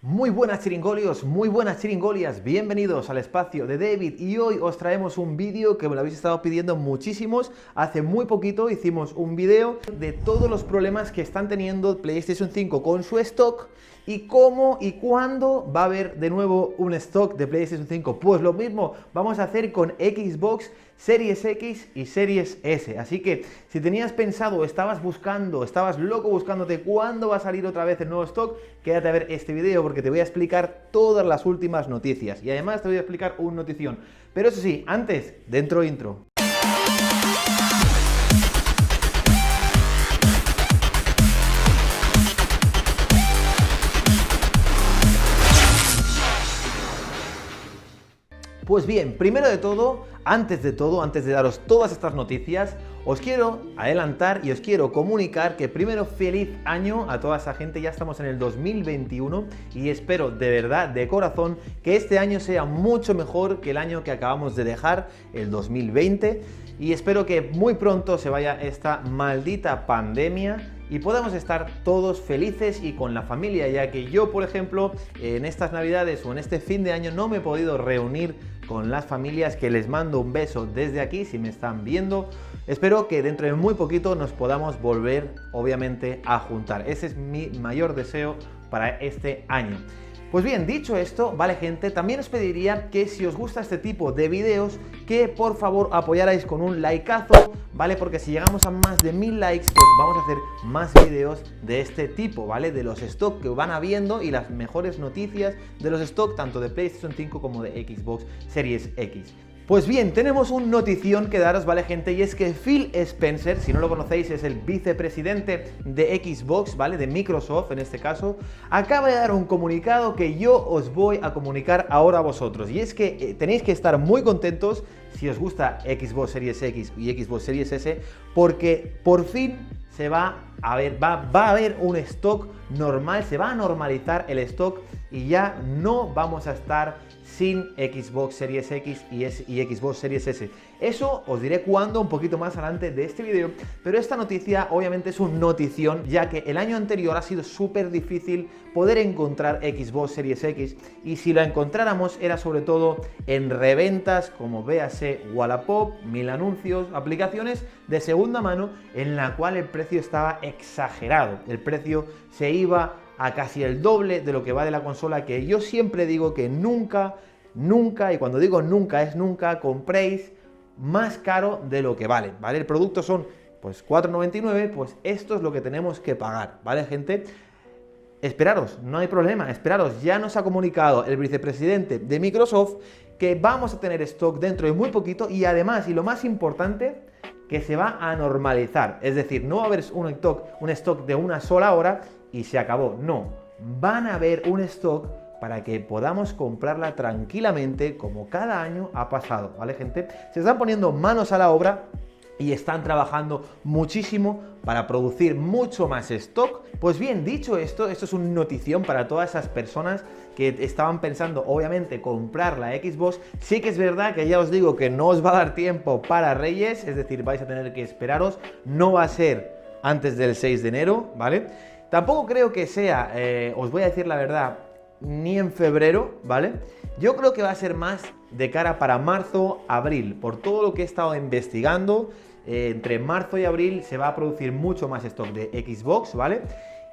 Muy buenas chiringolios, muy buenas chiringolias, bienvenidos al espacio de David y hoy os traemos un vídeo que me lo habéis estado pidiendo muchísimos. Hace muy poquito hicimos un vídeo de todos los problemas que están teniendo PlayStation 5 con su stock y cómo y cuándo va a haber de nuevo un stock de PlayStation 5. Pues lo mismo vamos a hacer con Xbox Series X y Series S. Así que si tenías pensado, estabas loco buscándote cuándo va a salir otra vez el nuevo stock, quédate a ver este vídeo porque te voy a explicar todas las últimas noticias y además te voy a explicar un notición. Pero eso sí, antes, dentro intro. Pues bien, primero de todo, antes de daros todas estas noticias, os quiero adelantar y os quiero comunicar que primero feliz año a toda esa gente, ya estamos en el 2021 y espero de verdad, de corazón, que este año sea mucho mejor que el año que acabamos de dejar, el 2020, y espero que muy pronto se vaya esta maldita pandemia y podamos estar todos felices y con la familia, ya que yo, por ejemplo, en estas navidades o en este fin de año no me he podido reunir con las familias, que les mando un beso desde aquí si me están viendo. Espero que dentro de muy poquito nos podamos volver, obviamente, a juntar. Ese es mi mayor deseo para este año. Pues bien, dicho esto, vale gente, también os pediría que si os gusta este tipo de vídeos, que por favor apoyarais con un likeazo, ¿vale? Porque si llegamos a más de 1000 likes, pues vamos a hacer más vídeos de este tipo, ¿vale? De los stock que van habiendo y las mejores noticias de los stock, tanto de PlayStation 5 como de Xbox Series X. Pues bien, tenemos un notición que daros, ¿vale, gente? Y es que Phil Spencer, si no lo conocéis, es el vicepresidente de Xbox, ¿vale? De Microsoft, en este caso, acaba de dar un comunicado que yo os voy a comunicar ahora a vosotros. Y es que tenéis que estar muy contentos si os gusta Xbox Series X y Xbox Series S, porque por fin va a haber un stock normal, se va a normalizar el stock y ya no vamos a estar sin Xbox Series X y Xbox Series S. Eso os diré cuándo, un poquito más adelante de este vídeo, pero esta noticia obviamente es una notición, ya que el año anterior ha sido súper difícil poder encontrar Xbox Series X y si la encontráramos era sobre todo en reventas como véase Wallapop, 1000 anuncios, aplicaciones de segunda mano en la cual el precio estaba exagerado. El precio se iba a casi el doble de lo que vale la consola, que yo siempre digo que nunca, y cuando digo nunca es nunca, compréis más caro de lo que vale, ¿vale? El producto son pues 4,99, pues esto es lo que tenemos que pagar, ¿vale, gente? Esperaros, no hay problema, esperaros, ya nos ha comunicado el vicepresidente de Microsoft que vamos a tener stock dentro de muy poquito y además, y lo más importante, que se va a normalizar, es decir, no va a haber un stock de una sola hora y se acabó, no, van a haber un stock para que podamos comprarla tranquilamente como cada año ha pasado, ¿vale, gente? Se están poniendo manos a la obra y están trabajando muchísimo para producir mucho más stock. Pues bien, dicho esto, esto es una notición para todas esas personas que estaban pensando, obviamente, comprar la Xbox. Sí que es verdad que ya os digo que no os va a dar tiempo para Reyes, es decir, vais a tener que esperaros, no va a ser antes del 6 de enero, ¿vale? Tampoco creo que sea, os voy a decir la verdad, ni en febrero, ¿vale? Yo creo que va a ser más de cara para marzo, abril, por todo lo que he estado investigando. Entre marzo y abril se va a producir mucho más stock de Xbox, ¿vale?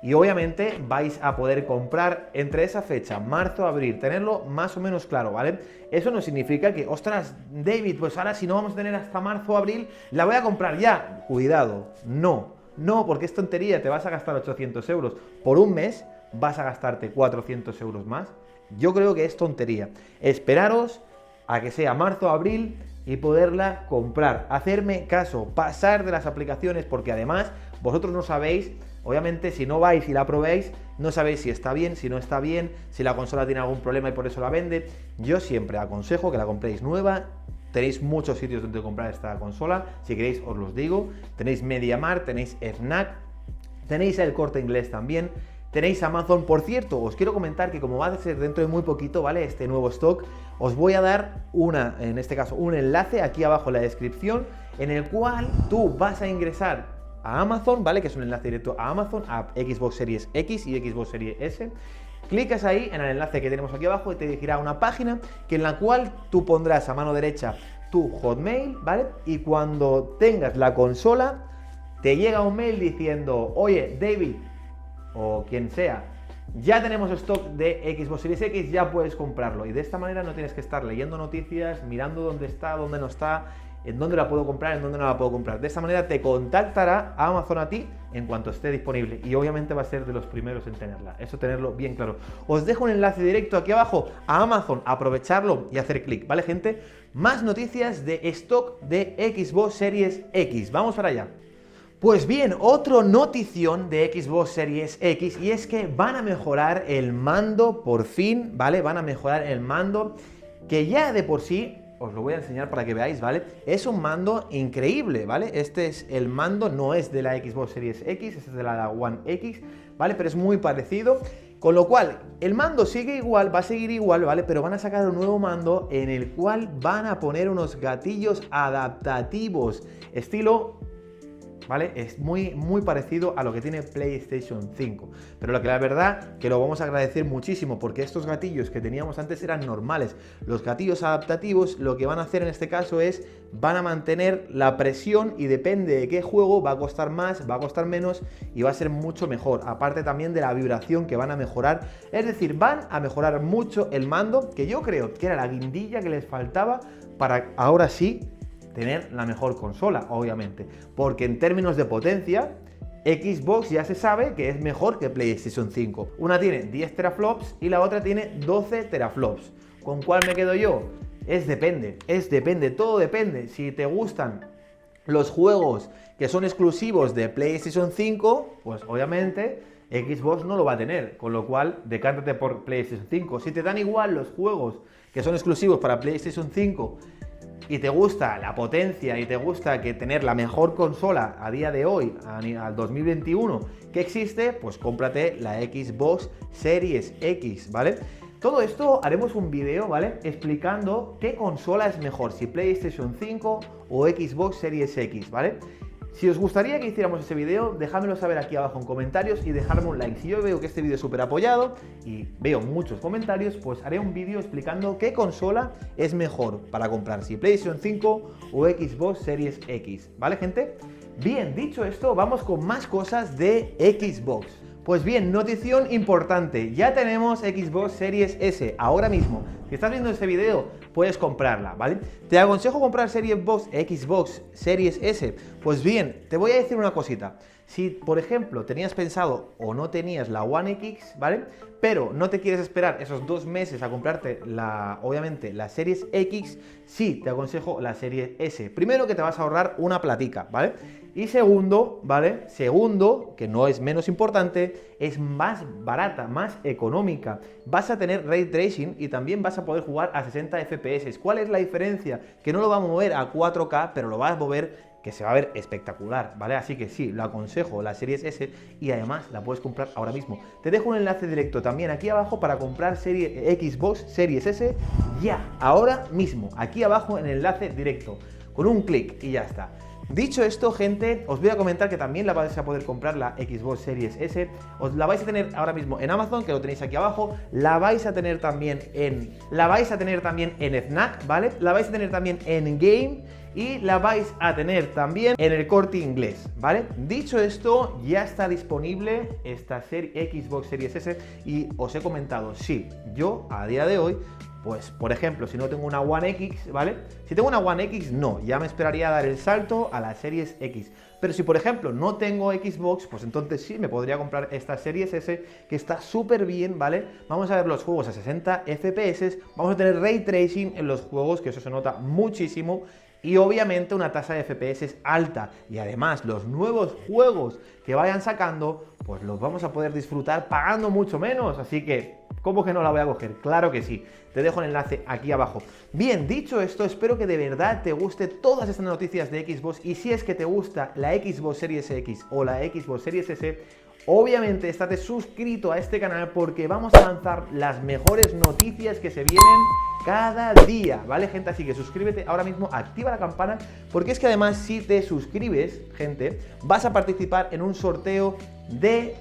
Y obviamente vais a poder comprar entre esa fecha, marzo-abril, tenerlo más o menos claro, ¿vale? Eso no significa que, ostras, David, pues ahora si no vamos a tener hasta marzo-abril, la voy a comprar ya. Cuidado, no, porque es tontería, te vas a gastar 800 euros. Por un mes vas a gastarte 400 euros más. Yo creo que es tontería. Esperaros a que sea marzo-abril y poderla comprar. Hacerme caso, pasar de las aplicaciones, porque además vosotros no sabéis, obviamente si no vais y la probéis, no sabéis si está bien, si no está bien, si la consola tiene algún problema y por eso la vende. Yo siempre aconsejo que la compréis nueva. Tenéis muchos sitios donde comprar esta consola, si queréis os los digo. Tenéis MediaMarkt, tenéis Fnac, tenéis El Corte Inglés también. Tenéis Amazon. Por cierto, os quiero comentar que como va a ser dentro de muy poquito, ¿vale? Este nuevo stock, os voy a dar en este caso, un enlace aquí abajo en la descripción, en el cual tú vas a ingresar a Amazon, ¿vale? Que es un enlace directo a Amazon, a Xbox Series X y Xbox Series S. Clicas ahí en el enlace que tenemos aquí abajo y te dirigirá a una página en la cual tú pondrás a mano derecha tu Hotmail, ¿vale? Y cuando tengas la consola, te llega un mail diciendo, oye, David, o quien sea, ya tenemos stock de Xbox Series X, ya puedes comprarlo. Y de esta manera no tienes que estar leyendo noticias, mirando dónde está, dónde no está, en dónde la puedo comprar, en dónde no la puedo comprar. De esta manera te contactará Amazon a ti en cuanto esté disponible. Y obviamente va a ser de los primeros en tenerla. Eso tenerlo bien claro. Os dejo un enlace directo aquí abajo a Amazon, aprovecharlo y hacer clic, ¿vale, gente? Más noticias de stock de Xbox Series X. Vamos para allá. Pues bien, otro notición de Xbox Series X, y es que van a mejorar el mando por fin, ¿vale? Van a mejorar el mando que ya de por sí, os lo voy a enseñar para que veáis, ¿vale? Es un mando increíble, ¿vale? Este es el mando, no es de la Xbox Series X, este es de la One X, ¿vale? Pero es muy parecido. Con lo cual, el mando sigue igual, va a seguir igual, ¿vale? Pero van a sacar un nuevo mando en el cual van a poner unos gatillos adaptativos, estilo, ¿vale? Es muy parecido a lo que tiene PlayStation 5. Pero la verdad que lo vamos a agradecer muchísimo, porque estos gatillos que teníamos antes eran normales. Los gatillos adaptativos lo que van a hacer en este caso es, van a mantener la presión y depende de qué juego va a costar más, va a costar menos y va a ser mucho mejor. Aparte también de la vibración que van a mejorar. Es decir, van a mejorar mucho el mando, que yo creo que era la guindilla que les faltaba para ahora sí tener la mejor consola, obviamente, porque en términos de potencia, Xbox ya se sabe que es mejor que PlayStation 5. Una tiene 10 teraflops y la otra tiene 12 teraflops. ¿Con cuál me quedo yo? Depende, todo depende. Si te gustan los juegos que son exclusivos de PlayStation 5, pues obviamente Xbox no lo va a tener, con lo cual decántate por PlayStation 5. Si te dan igual los juegos que son exclusivos para PlayStation 5 y te gusta la potencia y te gusta que tener la mejor consola a día de hoy, al 2021, que existe, pues cómprate la Xbox Series X, ¿vale? Todo esto haremos un vídeo, ¿vale? Explicando qué consola es mejor, si PlayStation 5 o Xbox Series X, ¿vale? Si os gustaría que hiciéramos ese vídeo, dejádmelo saber aquí abajo en comentarios y dejadme un like. Si yo veo que este vídeo es súper apoyado y veo muchos comentarios, pues haré un vídeo explicando qué consola es mejor para comprar, si PlayStation 5 o Xbox Series X, ¿vale, gente? Bien, dicho esto, vamos con más cosas de Xbox. Pues bien, notición importante, ya tenemos Xbox Series S ahora mismo. Si estás viendo este video, puedes comprarla, ¿vale? ¿Te aconsejo comprar Xbox Series S? Pues bien, te voy a decir una cosita. Si, por ejemplo, tenías pensado o no tenías la One X, ¿vale? Pero no te quieres esperar esos 2 meses a comprarte obviamente, la Series X, sí, te aconsejo la Series S. Primero, que te vas a ahorrar una platica, ¿vale? Y segundo, ¿vale? Segundo, que no es menos importante, es más barata, más económica. Vas a tener Ray Tracing y también vas a poder jugar a 60 FPS. ¿Cuál es la diferencia? Que no lo va a mover a 4K, pero lo va a mover que se va a ver espectacular, ¿vale? Así que sí, lo aconsejo, la Series S, y además la puedes comprar ahora mismo. Te dejo un enlace directo también aquí abajo para comprar Xbox Series S ya, ahora mismo, aquí abajo en el enlace directo, con un clic y ya está. Dicho esto, gente, os voy a comentar que también la vais a poder comprar la Xbox Series S. Os la vais a tener ahora mismo en Amazon, que lo tenéis aquí abajo. La vais a tener también en Fnac, ¿vale? La vais a tener también en Game y la vais a tener también en el Corte Inglés, ¿vale? Dicho esto, ya está disponible esta Xbox Series S y os he comentado, sí, yo a día de hoy, pues, por ejemplo, si no tengo una One X, ¿vale? Si tengo una One X, no, ya me esperaría a dar el salto a la Series X. Pero si, por ejemplo, no tengo Xbox, pues entonces sí, me podría comprar esta Series S, que está súper bien, ¿vale? Vamos a ver los juegos a 60 FPS, vamos a tener Ray Tracing en los juegos, que eso se nota muchísimo, y obviamente una tasa de FPS alta. Y además, los nuevos juegos que vayan sacando, pues los vamos a poder disfrutar pagando mucho menos, así que ¿cómo que no la voy a coger? Claro que sí. Te dejo el enlace aquí abajo. Bien, dicho esto, espero que de verdad te guste todas estas noticias de Xbox, y si es que te gusta la Xbox Series X o la Xbox Series S, obviamente estate suscrito a este canal porque vamos a lanzar las mejores noticias que se vienen cada día, ¿vale, gente? Así que suscríbete ahora mismo, activa la campana, porque es que además si te suscribes, gente, vas a participar en un sorteo de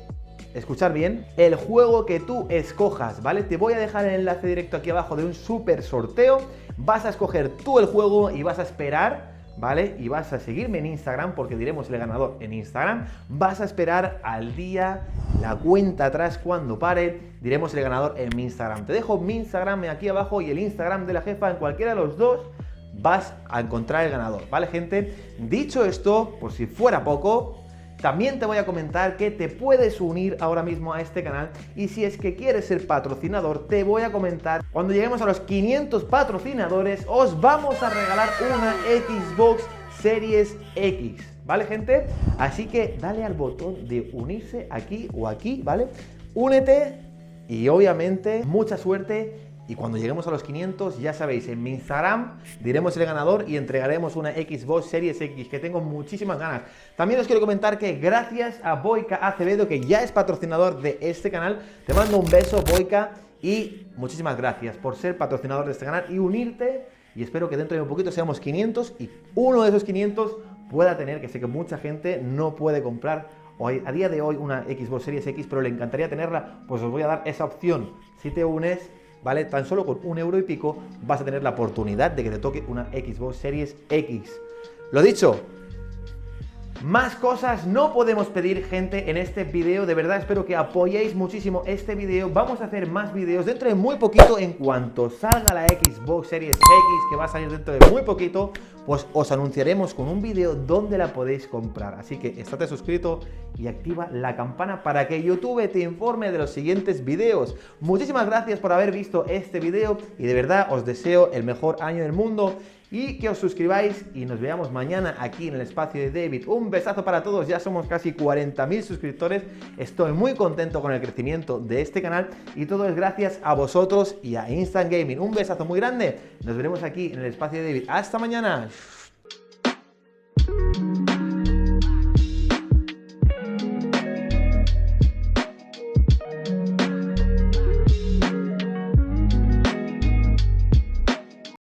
escuchar bien, el juego que tú escojas, ¿vale? Te voy a dejar el enlace directo aquí abajo de un súper sorteo. Vas a escoger tú el juego y vas a esperar, ¿vale? Y vas a seguirme en Instagram porque diremos el ganador en Instagram. Vas a esperar al día, la cuenta atrás cuando pare, diremos el ganador en mi Instagram. Te dejo mi Instagram aquí abajo y el Instagram de la jefa, en cualquiera de los dos vas a encontrar el ganador, ¿vale, gente? Dicho esto, por si fuera poco, también te voy a comentar que te puedes unir ahora mismo a este canal y si es que quieres ser patrocinador, te voy a comentar, cuando lleguemos a los 500 patrocinadores, os vamos a regalar una Xbox Series X, ¿vale, gente? Así que dale al botón de unirse aquí o aquí, ¿vale? Únete y obviamente mucha suerte. Y cuando lleguemos a los 500, ya sabéis, en mi Instagram diremos el ganador y entregaremos una Xbox Series X, que tengo muchísimas ganas. También os quiero comentar que gracias a Boica Acevedo, que ya es patrocinador de este canal, te mando un beso, Boica, y muchísimas gracias por ser patrocinador de este canal y unirte. Y espero que dentro de un poquito seamos 500 y uno de esos 500 pueda tener, que sé que mucha gente no puede comprar hoy, a día de hoy, una Xbox Series X, pero le encantaría tenerla, pues os voy a dar esa opción. Si te unes, ¿vale? Tan solo con €1 y pico vas a tener la oportunidad de que te toque una Xbox Series X. Lo dicho, más cosas no podemos pedir, gente, en este vídeo. De verdad espero que apoyéis muchísimo este vídeo. Vamos a hacer más vídeos dentro de muy poquito. En cuanto salga la Xbox Series X, que va a salir dentro de muy poquito, pues os anunciaremos con un vídeo donde la podéis comprar. Así que estate suscrito y activa la campana para que YouTube te informe de los siguientes vídeos. Muchísimas gracias por haber visto este vídeo y de verdad os deseo el mejor año del mundo. Y que os suscribáis y nos veamos mañana aquí en el espacio de David. Un besazo para todos, ya somos casi 40.000 suscriptores. Estoy muy contento con el crecimiento de este canal y todo es gracias a vosotros y a Instant Gaming. Un besazo muy grande, nos veremos aquí en el espacio de David. ¡Hasta mañana!